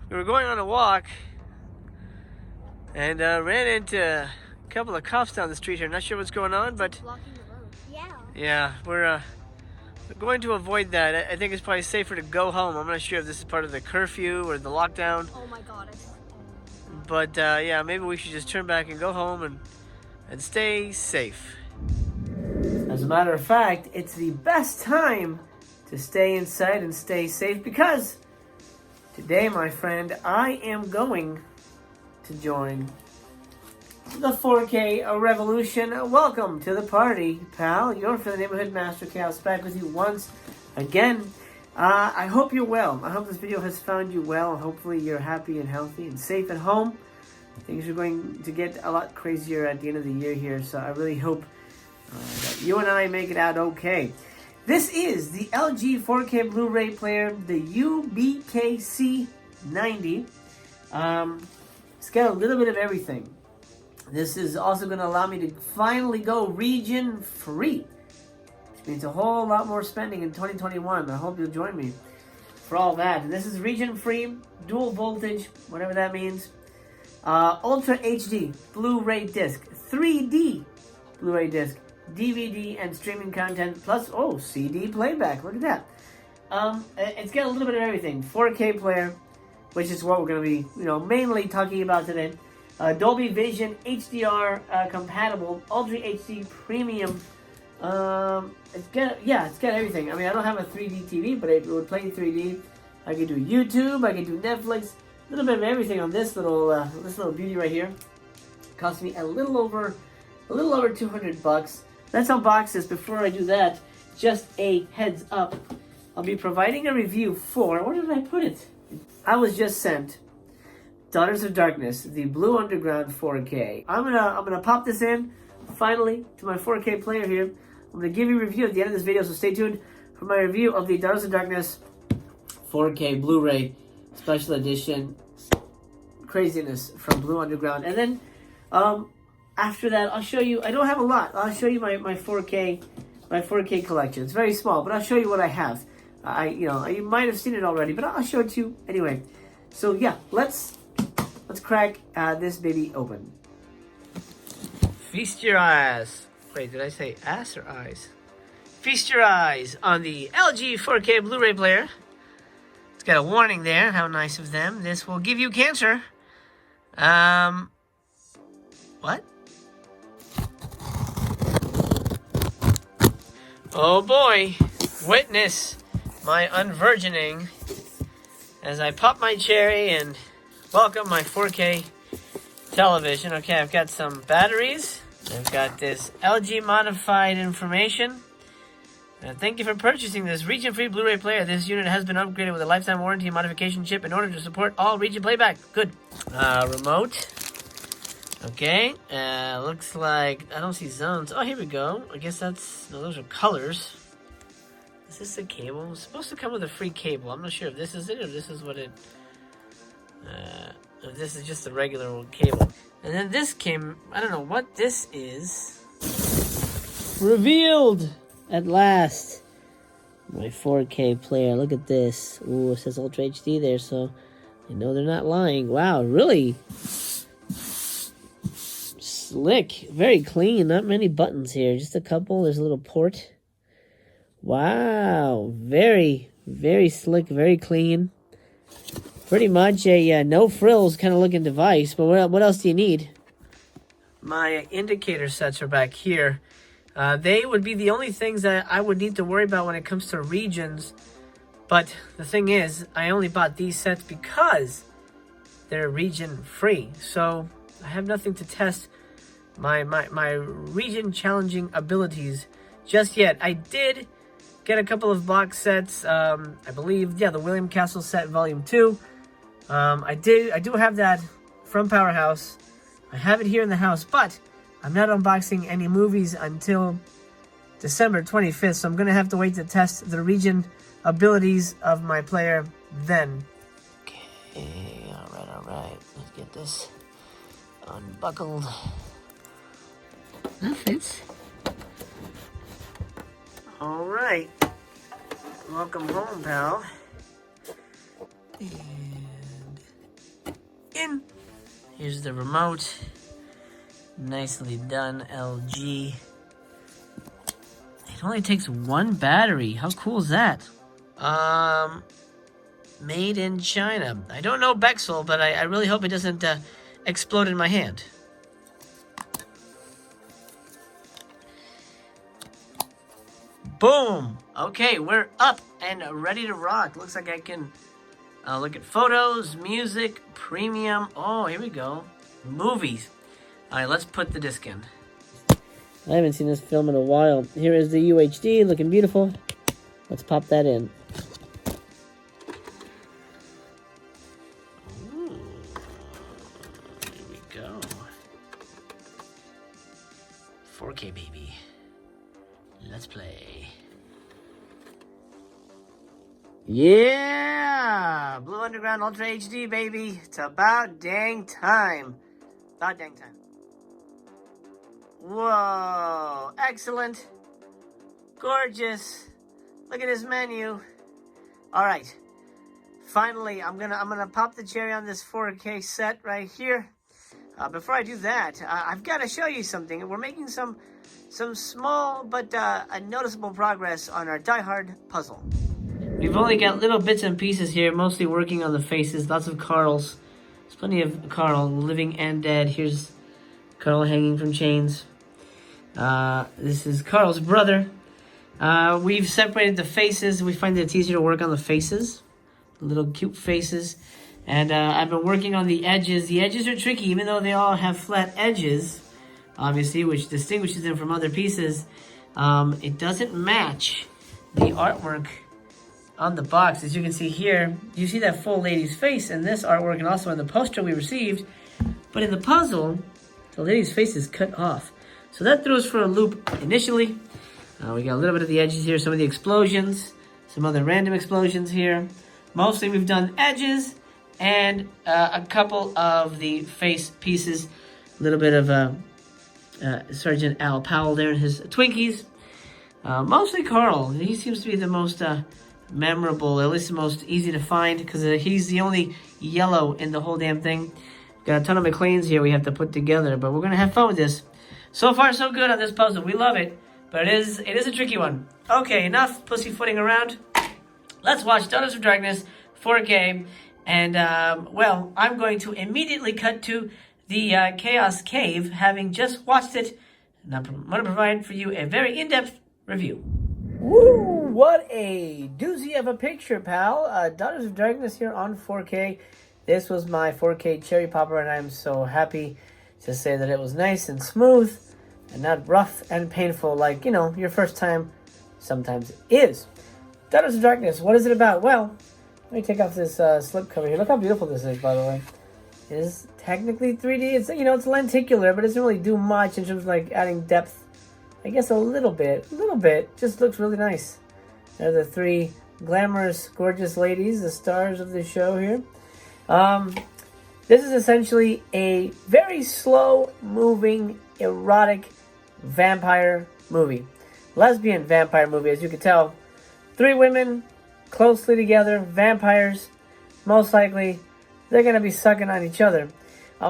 We were going on a walk and ran into a couple of cops down the street here. Not sure what's going on, but blocking the road. yeah, we're going to avoid that. I think it's probably safer to go home. I'm not sure if this is part of the curfew or the lockdown. Oh my god. But yeah, maybe we should just turn back and go home and stay safe. As a matter of fact, it's the best time to stay inside and stay safe because today, my friend, I am going to join the 4K revolution. Welcome to the party, pal. Your for the neighborhood Master Chaos back with you once again. I hope you're well. I hope this video has found you well. Hopefully you're happy and healthy and safe at home. Things are going to get a lot crazier at the end of the year here, so I really hope that you and I make it out okay. This is the LG 4K Blu-ray player, the UBKC90. It's got a little bit of everything. This is also going to allow me to finally go region free, which means a whole lot more spending in 2021. I hope you'll join me for all that. And this is region free, dual voltage, whatever that means. Ultra HD Blu-ray disc, 3D Blu-ray disc, DVD and streaming content, plus CD playback. Look at that. It's got a little bit of everything. 4K player, which is what we're going to be, mainly talking about today. Dolby Vision HDR compatible, Ultra HD Premium. It's got everything. I mean, I don't have a 3D TV, but it would play 3D. I can do YouTube. I can do Netflix. A little bit of everything on this little beauty right here. Cost me a little over $200. Let's unbox this. Before I do that, just a heads up. I'll be providing a review for, where did I put it? I was just sent Daughters of Darkness, the Blue Underground 4K. I'm gonna pop this in finally to my 4K player here. I'm gonna give you a review at the end of this video, so stay tuned for my review of the Daughters of Darkness 4K Blu-ray Special Edition craziness from Blue Underground. And then after that, I'll show you. I don't have a lot. I'll show you my 4K collection. It's very small, but I'll show you what I have. You might have seen it already, but I'll show it to you anyway. So yeah, let's crack this baby open. Feast your eyes. Wait, did I say ass or eyes? Feast your eyes on the LG 4K Blu-ray player. It's got a warning there. How nice of them. This will give you cancer. What? Oh boy. Witness my unvirgining as I pop my cherry and welcome my 4K television. Okay, I've got some batteries. I've got this LG modified information. Thank you for purchasing this region-free Blu-ray player. This unit has been upgraded with a lifetime warranty and modification chip in order to support all region playback. Good. Remote. Okay. Looks like I don't see zones. Oh, here we go. I guess those are colors. Is this a cable? It's supposed to come with a free cable. I'm not sure if this is it or this is what it... if this is just a regular cable. And then this came... I don't know what this is. Revealed! At last. My 4K player. Look at this. Ooh, it says Ultra HD there, so... I know they're not lying. Wow, really? Slick. Very clean. Not many buttons here. Just a couple. There's a little port. Wow, very, very slick, very clean. Pretty much a no frills kind of looking device, but what else do you need? My indicator sets are back here. They would be the only things that I would need to worry about when it comes to regions. But the thing is, I only bought these sets because they're region free. So I have nothing to test my region challenging abilities just yet. I did get a couple of box sets. I believe, the William Castle set volume 2. I do have that from Powerhouse. I have it here in the house, but I'm not unboxing any movies until December 25th, so I'm gonna have to wait to test the region abilities of my player then. Okay, all right. Let's get this unbuckled. That fits. All right. Welcome home, pal. And in. Here's the remote. Nicely done, LG. It only takes one battery. How cool is that? Made in China. I don't know Bexel, but I really hope it doesn't explode in my hand. Boom! Okay, we're up and ready to rock. Looks like I can look at photos, music, premium. Oh, here we go. Movies. All right, let's put the disc in. I haven't seen this film in a while. Here is the UHD, looking beautiful. Let's pop that in. Ooh, here we go. 4K, baby. Let's play. Yeah! Blue Underground Ultra HD, baby. It's about dang time. About dang time. Whoa! Excellent. Gorgeous. Look at this menu. All right. Finally, I'm gonna pop the cherry on this 4K set right here. Before I do that, I've got to show you something. We're making some small but noticeable progress on our Die Hard puzzle. We've only got little bits and pieces here, mostly working on the faces. Lots of Carls. There's plenty of Carl, living and dead. Here's Carl hanging from chains. This is Carl's brother. We've separated the faces. We find that it's easier to work on the faces. Little cute faces. And I've been working on the edges. The edges are tricky, even though they all have flat edges, obviously, which distinguishes them from other pieces. It doesn't match the artwork on the box. As you can see here, you see that full lady's face in this artwork and also in the poster we received. But in the puzzle, the lady's face is cut off. So that threw us for a loop initially. We got a little bit of the edges here, some of the explosions, some other random explosions here. Mostly we've done edges and a couple of the face pieces. A little bit of Sergeant Al Powell there and his Twinkies. Mostly Carl. He seems to be the most memorable, at least the most easy to find, because he's the only yellow in the whole damn thing. Got a ton of McLeans here we have to put together, but we're going to have fun with this. So far, so good on this puzzle. We love it, but it is a tricky one. Okay, enough pussyfooting around. Let's watch Daughters of Darkness 4K. And, well, I'm going to immediately cut to the Chaos Cave, having just watched it. And I'm going to provide for you a very in-depth review. Woo! What a doozy of a picture, pal. Daughters of Darkness here on 4K. This was my 4K cherry popper, and I'm so happy to say that it was nice and smooth and not rough and painful like, you know, your first time sometimes is. Daughters of Darkness, what is it about? Well, let me take off this slip cover here. Look how beautiful this is, by the way. It is technically 3D. It's, you know, it's lenticular, but it doesn't really do much in terms of, like, adding depth. I guess a little bit. Just looks really nice. There are the three glamorous, gorgeous ladies, the stars of the show here. This is essentially a very slow-moving, erotic vampire movie. Lesbian vampire movie, as you can tell. Three women closely together, vampires. Most likely, they're going to be sucking on each other.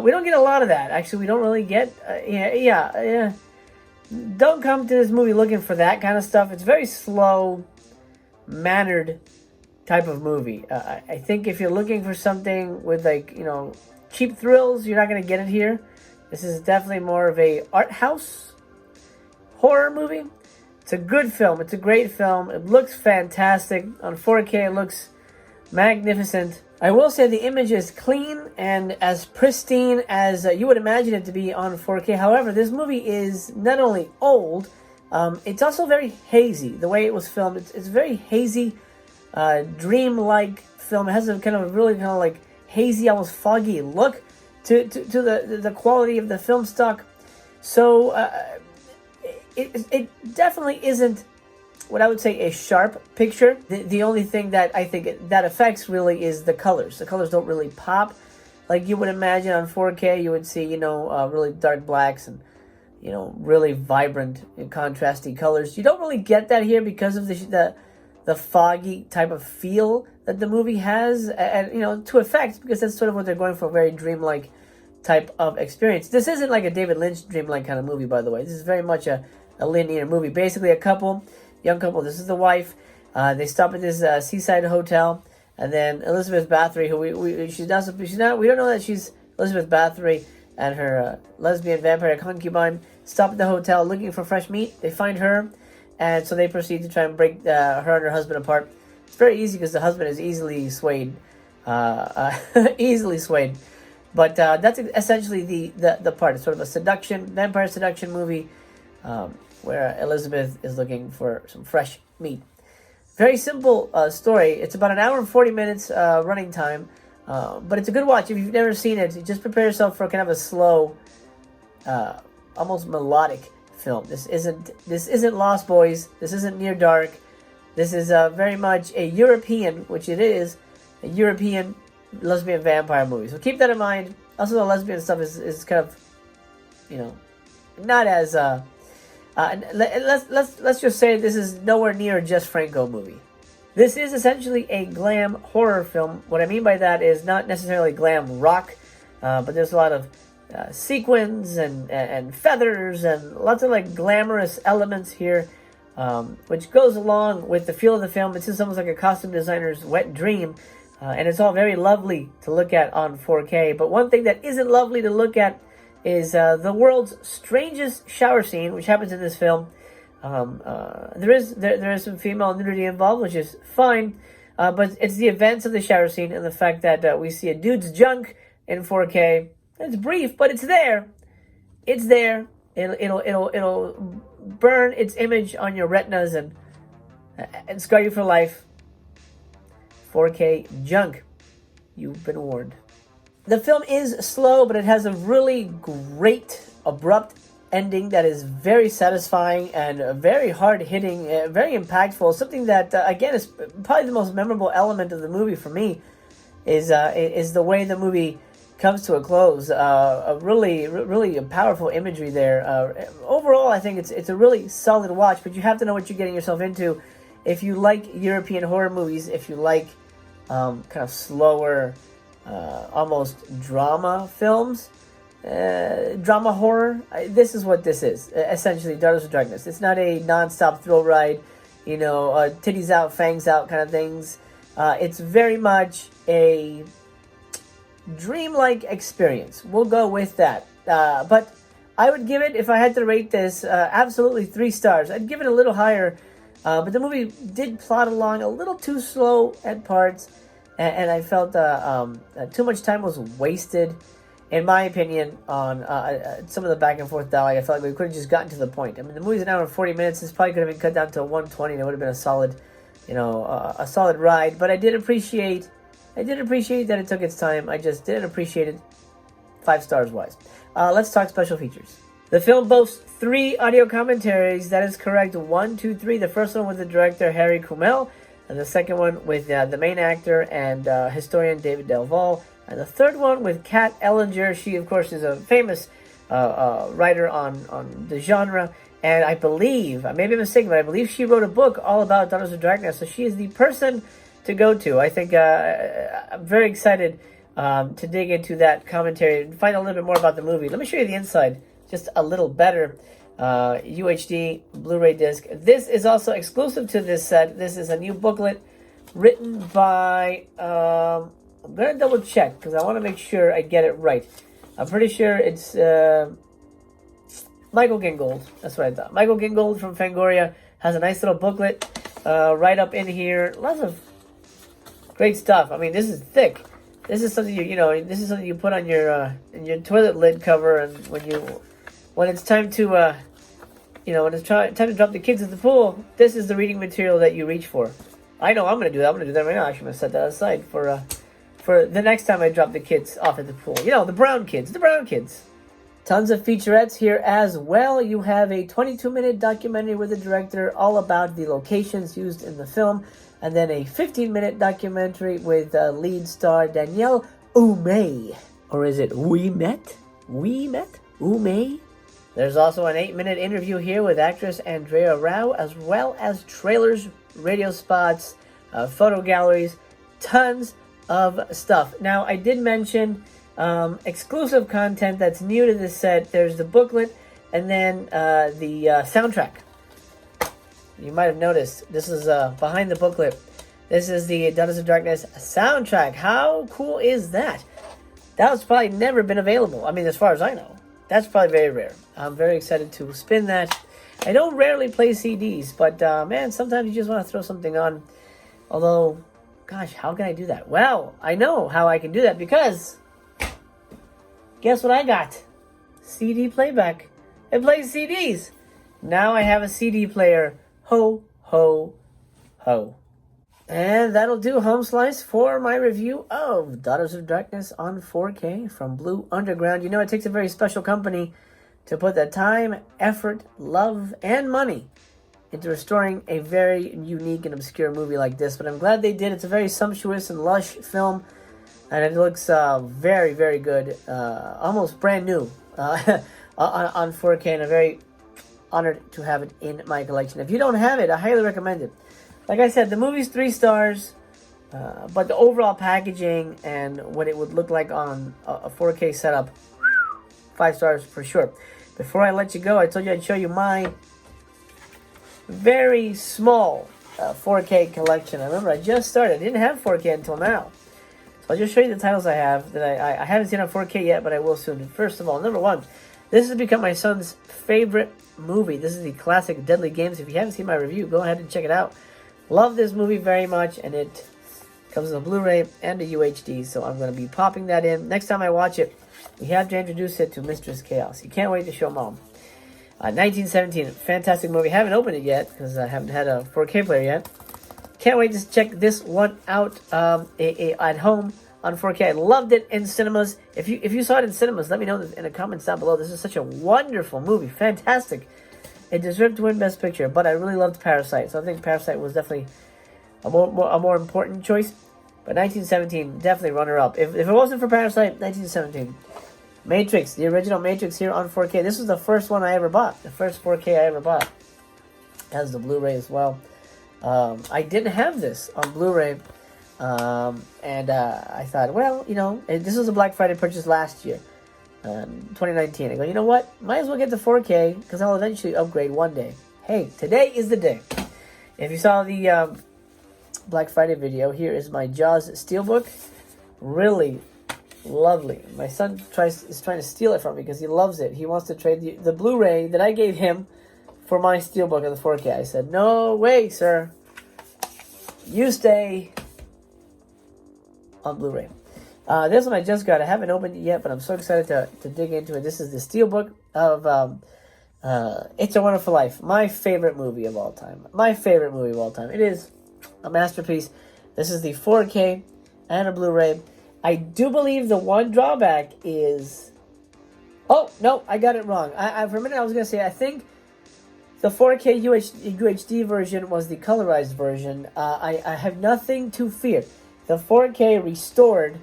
We don't get a lot of that. Actually, we don't really get... Don't come to this movie looking for that kind of stuff. It's very slow, mannered type of movie. I think if you're looking for something with, like, you know, cheap thrills, you're not going to get it here. This is definitely more of a art house horror movie. It's a good film. It's a great film. It looks fantastic. On 4K, it looks magnificent. I will say the image is clean and as pristine as you would imagine it to be on 4K. However, this movie is not only old, it's also very hazy. The way it was filmed, it's very hazy, dream-like film. It has a kind of really kind of like hazy, almost foggy look to the quality of the film stock. So it definitely isn't what I would say a sharp picture. The only thing that I think that affects really is the colors. The colors don't really pop like you would imagine on 4K. You would see, you know, really dark blacks and, you know, really vibrant and contrasty colors. You don't really get that here because of the the foggy type of feel that the movie has, and to effect, because that's sort of what they're going for, a very dreamlike type of experience. This isn't like a David Lynch dreamlike kind of movie, by the way. This is very much a linear maybe. Basically, a young couple. This is the wife. They stop at this seaside hotel, and then Elizabeth Bathory, who we don't know that she's Elizabeth Bathory, and her lesbian vampire concubine stop at the hotel looking for fresh meat. They find her, and so they proceed to try and break her and her husband apart. It's very easy because the husband is easily swayed, easily swayed. But that's essentially the part. It's sort of a vampire seduction movie, where Elizabeth is looking for some fresh meat. Very simple story. It's about an hour and 40 minutes running time, but it's a good watch. If you've never seen it, just prepare yourself for kind of a slow, almost melodic film. This isn't Lost Boys. This isn't Near Dark. This is very much a European, which it is, a European lesbian vampire movie. So keep that in mind. Also, the lesbian stuff is kind of, not as let's just say this is nowhere near a Jess Franco movie. This is essentially a glam horror film. What I mean by that is not necessarily glam rock, but there's a lot of sequins and feathers and lots of like glamorous elements here, which goes along with the feel of the film. It's just almost like a costume designer's wet dream, and it's all very lovely to look at on 4K. But one thing that isn't lovely to look at is the world's strangest shower scene, which happens in this film. There is some female nudity involved, which is fine, but it's the events of the shower scene and the fact that we see a dude's junk in 4K. It's brief, but it's there. It's there. It'll burn its image on your retinas and scar you for life. 4K junk. You've been warned. The film is slow, but it has a really great, abrupt ending that is very satisfying and very hard-hitting, very impactful. Something that, again, is probably the most memorable element of the movie for me is the way the movie comes to a close. A really powerful imagery there. Overall, I think it's a really solid watch, but you have to know what you're getting yourself into. If you like European horror movies, if you like kind of slower, almost drama films, drama horror, this is what this is. Essentially, Daughters of Darkness. It's not a non-stop thrill ride, titties out, fangs out kind of things. It's very much a dreamlike experience. We'll go with that. But I would give it, if I had to rate this, absolutely 3 stars. I'd give it a little higher, but the movie did plot along a little too slow at parts, and I felt too much time was wasted, in my opinion, on some of the back and forth dialogue. I felt like we could have just gotten to the point. I mean, the movie's an hour and 40 minutes. This probably could have been cut down to 120, and it would have been a solid, a solid ride. But I did appreciate that it took its time. I just didn't appreciate it 5 stars wise. Let's talk special features. The film boasts 3 audio commentaries. That is correct. 1, 2, 3. The first one with the director Harry Kumel, and the second one with the main actor and historian David Delval, and the third one with Kat Ellinger. She, of course, is a famous writer on the genre, and I believe, I may be mistaken, but I believe she wrote a book all about Daughters of Darkness, so she is the person to go to. I think I'm very excited to dig into that commentary and find a little bit more about the movie. Let me show you the inside just a little better. UHD Blu-ray disc. This is also exclusive to this set. This is a new booklet written by, I'm going to double check because I want to make sure I get it right. I'm pretty sure it's Michael Gingold. That's what I thought. Michael Gingold from Fangoria has a nice little booklet right up in here. Lots of great stuff. I mean, this is thick. This is something this is something you put on your in your toilet lid cover, and when it's time to when it's time to drop the kids at the pool, this is the reading material that you reach for. I know I'm going to do that. I'm going to do that right now. Actually, I'm going to set that aside for the next time I drop the kids off at the pool. The brown kids. Tons of featurettes here as well. You have a 22-minute documentary with the director all about the locations used in the film, and then a 15-minute documentary with lead star Danielle Umay. Or is it We Met? Umay? There's also an 8-minute interview here with actress Andrea Rao, as well as trailers radio spots, photo galleries, tons of stuff. Now, I did mention exclusive content that's new to this set. There's the booklet and then the soundtrack. You might have noticed this is behind the booklet. This is the Daughters of Darkness soundtrack. How cool is that? That was probably never been available. I mean, as far as I know. That's probably very rare. I'm very excited to spin that. I don't rarely play CDs, but man, sometimes you just want to throw something on. Although, gosh, how can I do that? Well, I know how I can do that because guess what I got? CD playback. It plays CDs. Now I have a CD player. Ho, ho, ho. And that'll do, Home Slice, for my review of Daughters of Darkness on 4K from Blue Underground. You know, it takes a very special company to put the time, effort, love, and money into restoring a very unique and obscure movie like this. But I'm glad they did. It's a very sumptuous and lush film, and it looks very, very good. Almost brand new on 4K, and I'm very honored to have it in my collection. If you don't have it, I highly recommend it. Like I said, the movie's 3 stars, but the overall packaging and what it would look like on a 4K setup, 5 stars for sure. Before I let you go, I told you I'd show you my very small 4K collection. I remember I just started. I didn't have 4K until now. So I'll just show you the titles I have that I haven't seen on 4K yet, but I will soon. First of all, number 1, this has become my son's favorite movie. This is the classic Deadly Games. If you haven't seen my review, go ahead and check it out. Love this movie very much, and it comes with a Blu-ray and a UHD, so I'm going to be popping that in. Next time I watch it, we have to introduce it to Mistress Chaos. You can't wait to show Mom. 1917, fantastic movie. Haven't opened it yet, because I haven't had a 4K player yet. Can't wait to check this one out at home on 4K. I loved it in cinemas. If you saw it in cinemas, let me know in the comments down below. This is such a wonderful movie. Fantastic. It deserved to win Best Picture, but I really loved Parasite, so I think Parasite was definitely a more important choice. But 1917, definitely runner-up. If it wasn't for Parasite, 1917. Matrix, the original Matrix here on 4K. This was the first one I ever bought, the first 4K I ever bought. It has the Blu-ray as well. I didn't have this on Blu-ray, and I thought, well, you know, this was a Black Friday purchase last year. 2019. I go, you know what? Might as well get the 4K because I'll eventually upgrade one day. Hey, today is the day. If you saw the Black Friday video, here is my Jaws Steelbook. Really lovely. My son is trying to steal it from me because he loves it. He wants to trade the Blu-ray that I gave him for my Steelbook of the 4K. I said, no way, sir. You stay on Blu-ray. This one I just got. I haven't opened it yet, but I'm so excited to dig into it. This is the Steelbook of It's a Wonderful Life. My favorite movie of all time. My favorite movie of all time. It is a masterpiece. This is the 4K and a Blu-ray. I do believe the one drawback is... Oh, no, I got it wrong. For a minute I was going to say, I think the 4K UHD version was the colorized version. I have nothing to fear. The 4K restored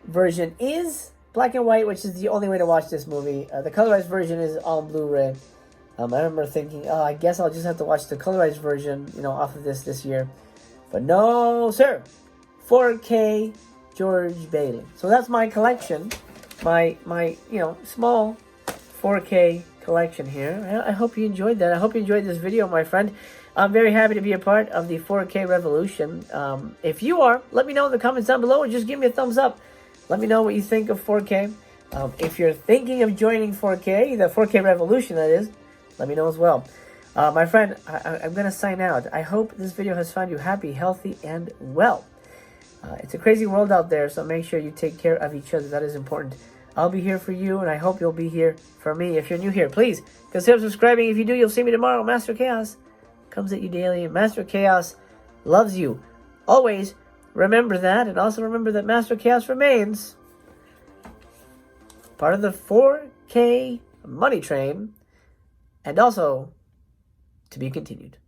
version is black and white, which is the only way to watch this movie. The colorized version is on Blu-ray. I remember thinking, oh, I guess I'll just have to watch the colorized version, you know, off of this year. But no, sir. 4K George Bailey. So that's my collection. My you know, small 4K collection here. I hope you enjoyed that. I hope you enjoyed this video, my friend. I'm very happy to be a part of the 4K revolution. If you are, let me know in the comments down below, or just give me a thumbs up. Let me know what you think of 4K. If you're thinking of joining 4K, the 4K revolution that is, let me know as well. My friend, I'm going to sign out. I hope this video has found you happy, healthy, and well. It's a crazy world out there, so make sure you take care of each other. That is important. I'll be here for you, and I hope you'll be here for me. If you're new here, please consider subscribing. If you do, you'll see me tomorrow. Master Chaos comes at you daily. Master Chaos loves you. Always remember that, and also remember that Master Chaos remains part of the 4K money train, and also to be continued.